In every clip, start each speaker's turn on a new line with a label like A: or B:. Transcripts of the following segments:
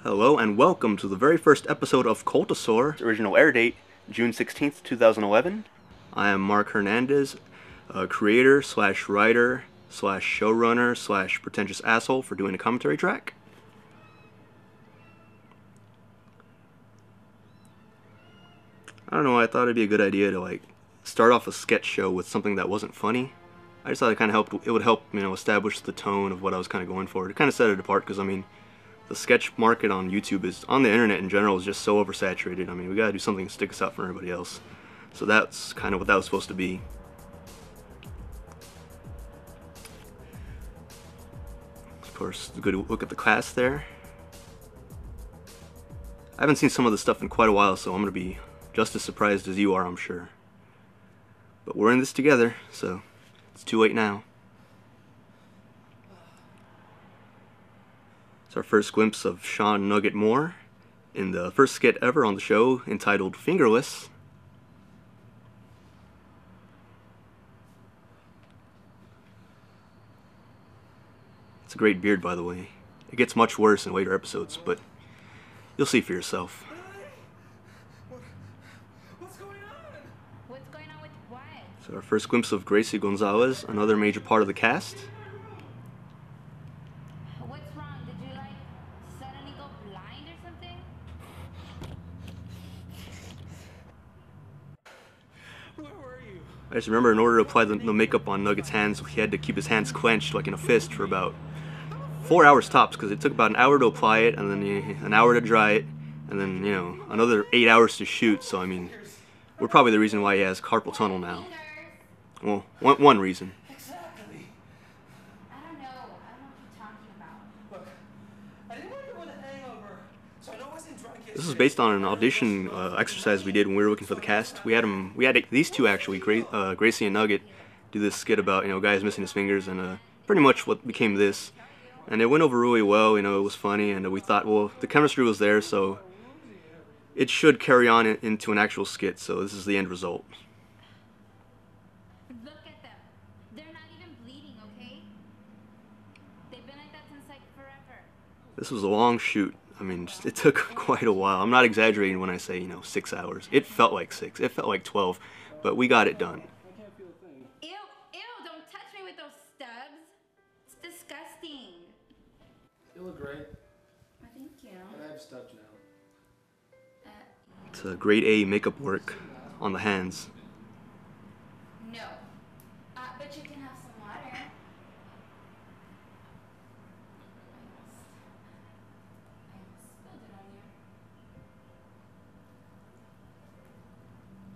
A: Hello and welcome to the very first episode of Cultosaur. Original air date, June 16th, 2011. I am Mark Hernandez, creator slash writer slash showrunner slash pretentious asshole for doing a commentary track. I don't know, I thought it'd be a good idea to start off a sketch show with something that wasn't funny. I just thought it would help, establish the tone of what I was kind of going for. To kind of set it apart, because the sketch market on YouTube on the internet in general is just so oversaturated. We gotta do something to stick us out from everybody else. So that's kind of what that was supposed to be. Of course, a good look at the cast there. I haven't seen some of the stuff in quite a while, so I'm gonna be just as surprised as you are, I'm sure. But we're in this together, so it's too late now. It's our first glimpse of Sean Nugget Moore in the first skit ever on the show, entitled Fingerless. It's a great beard, by the way. It gets much worse in later episodes, but you'll see for yourself.
B: What's going on? What's going on with what?
A: So our first glimpse of Gracie Gonzalez, another major part of the cast.
B: What's wrong? Did you suddenly go blind or something? Where were you?
A: I just remember in order to apply the makeup on Nugget's hands, he had to keep his hands clenched like in a fist for about 4 hours tops, because it took about an hour to apply it, and then an hour to dry it, and then, another 8 hours to shoot. So, we're probably the reason why he has carpal tunnel now. Well, one reason.
B: Exactly. I don't know what you're talking about. Look, I didn't want to with a hangover, so I know I wasn't drunk.
A: This is based on an audition exercise we did when we were looking for the cast. We had these two actually, Gracie and Nugget, do this skit about guys missing his fingers, and pretty much what became this. And it went over really well. It was funny, and we thought, well, the chemistry was there, so it should carry on into an actual skit. So this is the end result.
B: Look at them. They're not even bleeding, okay? They've been like that since forever.
A: This was a long shoot. It took quite a while. I'm not exaggerating when I say, 6 hours. It felt like 6. It felt like 12, but we got it done.
B: Ew, don't touch me with those stubs. It's disgusting.
C: You look great.
B: Thank you.
C: I have stubs now.
A: It's a grade A makeup work on the hands.
B: No. But you can have some water. I spilled it on you.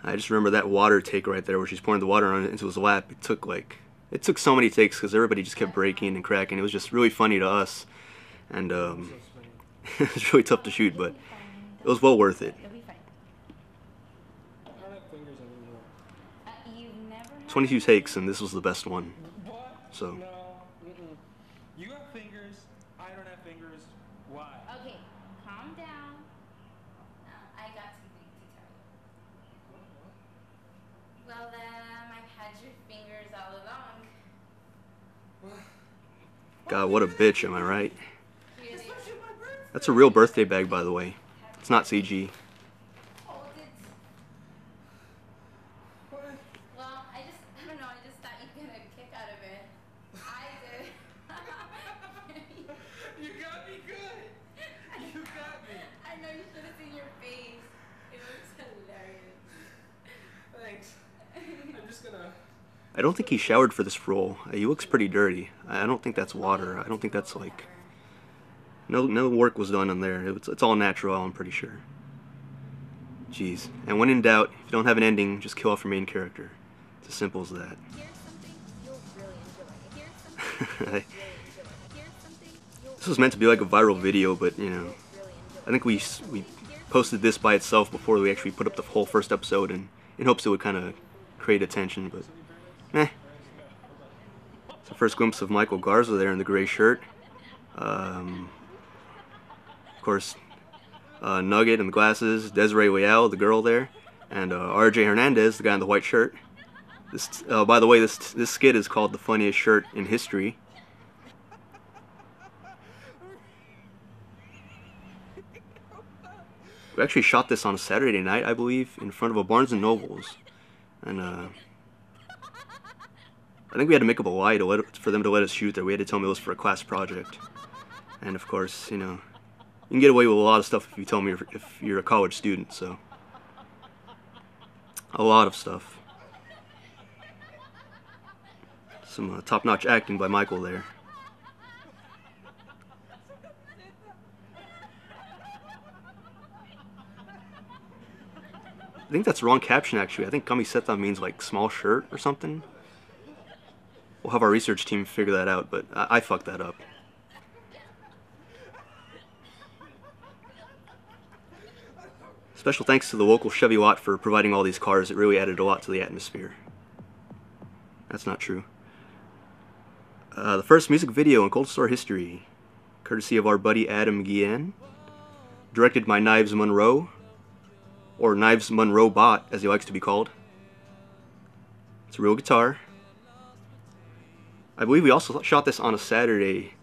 A: I just remember that water take right there where she's pouring the water into his lap. It took so many takes because everybody just kept breaking and cracking. It was just really funny to us, and it was really tough to shoot, but it was well worth it.
B: You'll be fine.
C: I don't have fingers anymore.
B: You've never had
A: 22 takes, and this was the best one.
D: What?
A: So.
D: No. You have fingers. I don't have fingers. Why?
B: Okay, calm down. I got something to tell you. Well, I've had your fingers all along.
A: God, what a bitch, am I right? That's a real birthday bag, by the way. It's not CG.
B: Well, I don't know, I just thought you'd get a kick out of it. I did.
D: You got me good. You got me.
B: I know, you should have seen your face. It looks hilarious.
C: Thanks. I'm just gonna...
A: I don't think he showered for this role. He looks pretty dirty. I don't think that's water. I don't think that's no work was done on there. It's all natural, I'm pretty sure. Jeez. And when in doubt, if you don't have an ending, just kill off your main character. It's as simple as that.
B: Here's something you'll really enjoy. Here's something Here's something you'll
A: This was meant to be like a viral video, but I think we posted this by itself before we actually put up the whole first episode, and in hopes it would kind of create attention, but It's the first glimpse of Michael Garza there in the gray shirt. Of course, Nugget in the glasses, Desiree Leal, the girl there, and RJ Hernandez, the guy in the white shirt. By the way, this skit is called The Funniest Shirt in History. We actually shot this on a Saturday night, I believe, in front of a Barnes & Nobles. And I think we had to make up a lie for them to let us shoot there. We had to tell them it was for a class project. And of course, you know, you can get away with a lot of stuff if you tell me if you're a college student, so. A lot of stuff. Some top-notch acting by Michael there. I think that's the wrong caption, actually. I think camiseta means like small shirt or something. We'll have our research team figure that out, but I fucked that up. Special thanks to the local Chevy lot for providing all these cars. It really added a lot to the atmosphere. That's not true. The first music video in Cultosaur history, courtesy of our buddy Adam Guillen, directed by Knives Monroe, or Knives Monroe Bot, as he likes to be called. It's a real guitar. I believe we also shot this on a Saturday,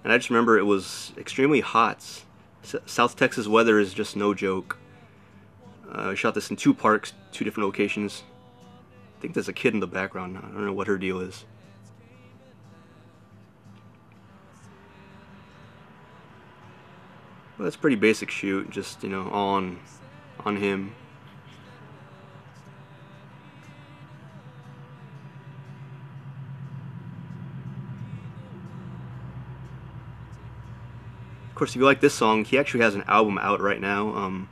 A: and I just remember it was extremely hot. South Texas weather is just no joke. I shot this in 2 parks, 2 different locations. I think there's a kid in the background. I don't know what her deal is. Well, that's a pretty basic shoot, just, you know, on him. Of course, if you like this song, he actually has an album out right now.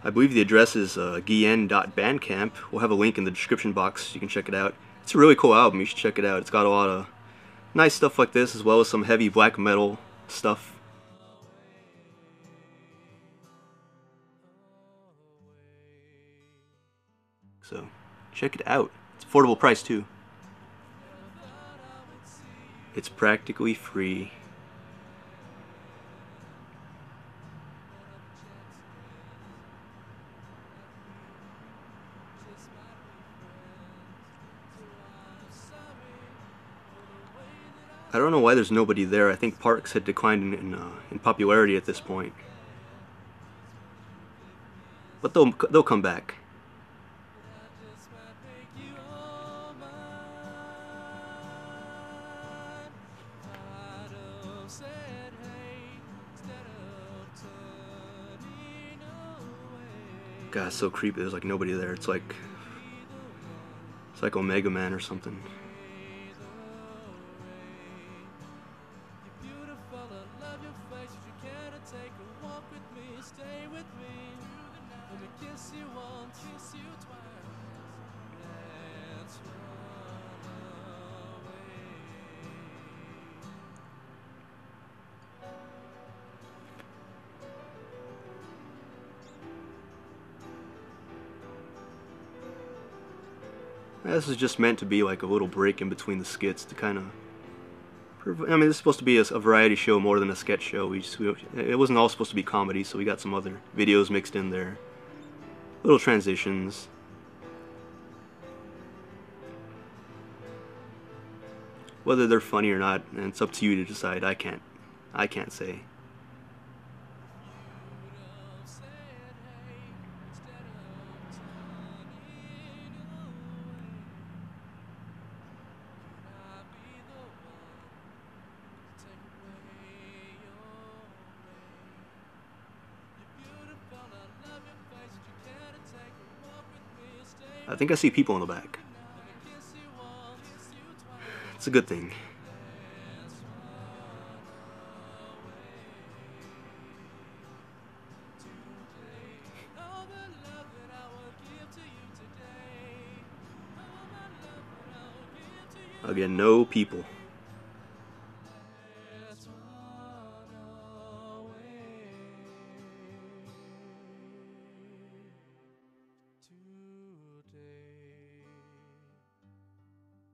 A: I believe the address is guillen.bandcamp. We'll have a link in the description box. You can check it out. It's a really cool album. You should check it out. It's got a lot of nice stuff like this, as well as some heavy black metal stuff. So, check it out. It's affordable price too. It's practically free. I don't know why there's nobody there. I think parks had declined in popularity at this point. But they'll come back. God, it's so creepy. There's like nobody there. It's like Omega Man or something. This is just meant to be like a little break in between the skits to kind of... I mean, it's supposed to be a variety show more than a sketch show. It wasn't all supposed to be comedy, so we got some other videos mixed in there. Little transitions. Whether they're funny or not, and it's up to you to decide. I can't say. I think I see people in the back. It's a good thing. Again, no people.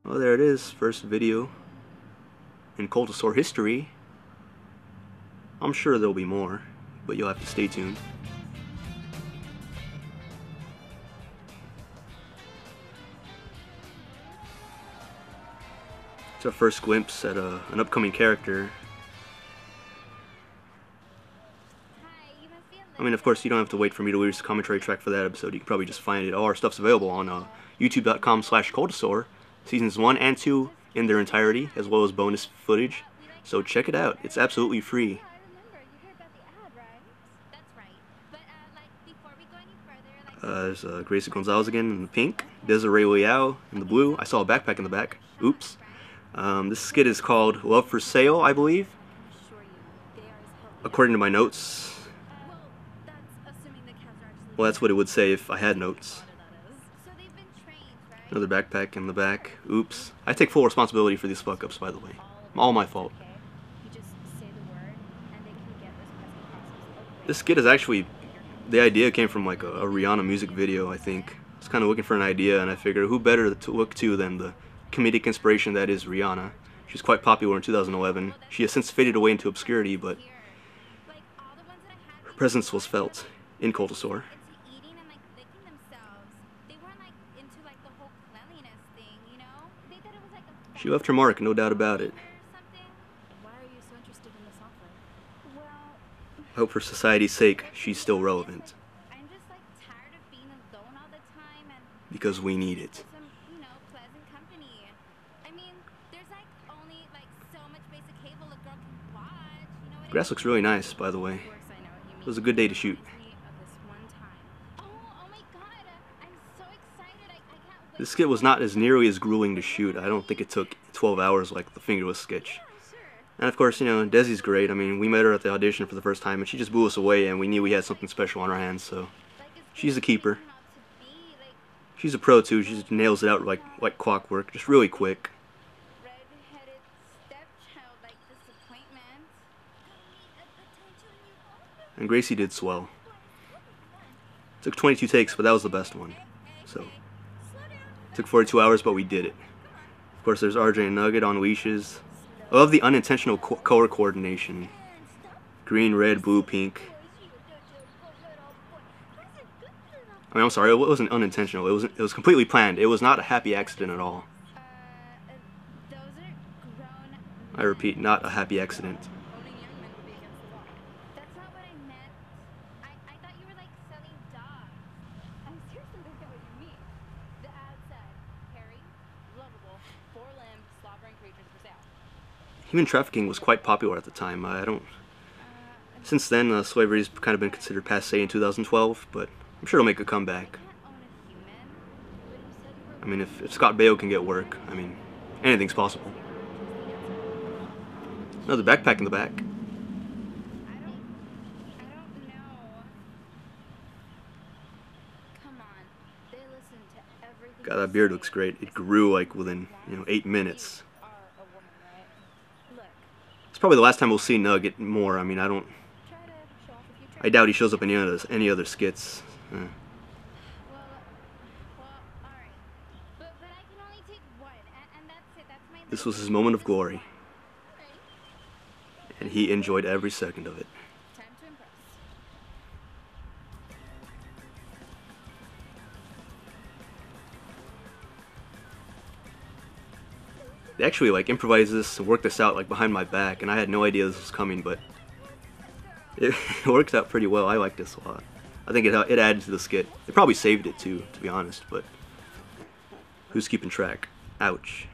A: Well, there it is, first video in Cultosaur history. I'm sure there'll be more, but you'll have to stay tuned. It's our first glimpse at an upcoming character. I mean, of course, you don't have to wait for me to release a commentary track for that episode. You can probably just find it. All our stuff's available on youtube.com/Cultosaur, seasons 1 and 2 in their entirety, as well as bonus footage. So check it out. It's absolutely free. There's Gracie Gonzalez again in the pink, Desiree Liao in the blue. I saw a backpack in the back. Oops. This skit is called Love for Sale, I believe, according to my notes. Well, that's what it would say if I had notes. Another backpack in the back. Oops. I take full responsibility for these fuck-ups, by the way. All my fault. This skit is actually... the idea came from like a Rihanna music video, I think. I was kind of looking for an idea, and I figured who better to look to than the comedic inspiration that is Rihanna. She's quite popular in 2011. She has since faded away into obscurity, but her presence was felt in Cultosaur. She left her mark, no doubt about it. I hope for society's sake, she's still relevant. Because we need it. Grass looks really nice, by the way. It was a good day to shoot. This skit was not as nearly as grueling to shoot. I don't think it took 12 hours like the Fingerless sketch. And of course, you know, Desi's great. I mean, we met her at the audition for the first time, and she just blew us away, and we knew we had something special on our hands, so she's a keeper. She's a pro, too. She just nails it out like clockwork, just really quick. And Gracie did swell. Took 22 takes, but that was the best one. So, took 42 hours, but we did it. Of course, there's RJ and Nugget on leashes. I love the unintentional color coordination. Green, red, blue, pink. I mean, I'm sorry, it wasn't unintentional. It was completely planned. It was not a happy accident at all. I repeat, not a happy accident. Human trafficking was quite popular at the time. Since then, slavery's kind of been considered passé in 2012, but I'm sure it'll make a comeback. I mean, if Scott Baio can get work, I mean, anything's possible. Another backpack in the back. God, that beard looks great. It grew like within, 8 minutes. It's probably the last time we'll see Nugget more. I mean, I doubt he shows up in any other skits. This was his moment of glory, and he enjoyed every second of it. They actually improvised this and worked this out behind my back, and I had no idea this was coming, but it worked out pretty well. I like this a lot. I think it added to the skit. It probably saved it too, to be honest, but who's keeping track? Ouch.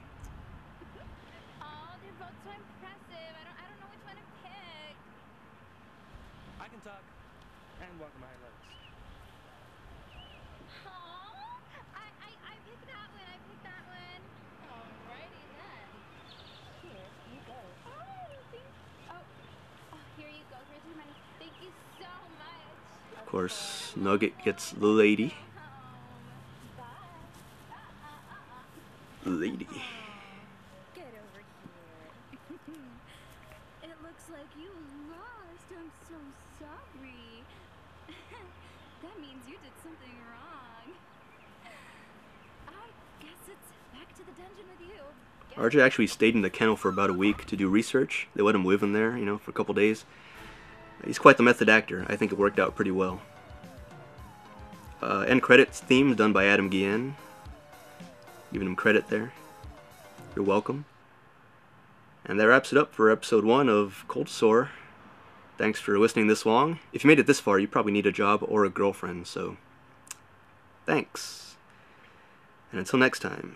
D: I can talk and walk on my hind legs.
B: I picked that one. I picked that one. Alrighty then. Here you go. Here you go. Here's your money. Thank you so much.
A: Of course, Nugget gets the lady. Lady.
B: Get over here. It looks like you lost. I'm so sorry. That means you did something wrong. I guess it's back to the dungeon with you.
A: RJ actually stayed in the kennel for about a week to do research. They let him live in there, for a couple days. He's quite the method actor. I think it worked out pretty well. End credits theme done by Adam Guillen. Giving him credit there. You're welcome. And that wraps it up for episode 1 of Cultosaur. Thanks for listening this long. If you made it this far, you probably need a job or a girlfriend, so thanks. And until next time.